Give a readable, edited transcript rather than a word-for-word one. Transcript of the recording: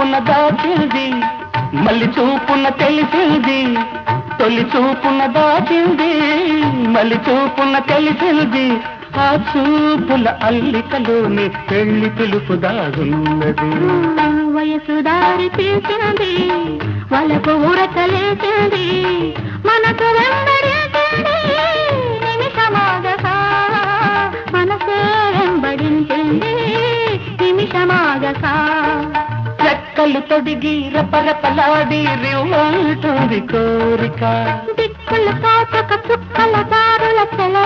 చూపున దాచింది, మళ్ళీ చూపున తెలిసింది. తొలి చూపున దాచింది, మళ్ళీ చూపున తెలిసింది. ఆ చూపుల అల్లికలోని పెళ్లి పిలుపు దాగున్నది. వయసు దారి తీసింది, వాళ్ళకు ఊరకలేసింది, మనకు వెంబడించింది నిమిషమాగగా, మనసే వెంబడించింది నిమిషమాగగా. రెక్కలు తొడిగి రపరపలాడి రివ్వంటుంది కోరిక, దిక్కులు కాచక చుక్కల దారుల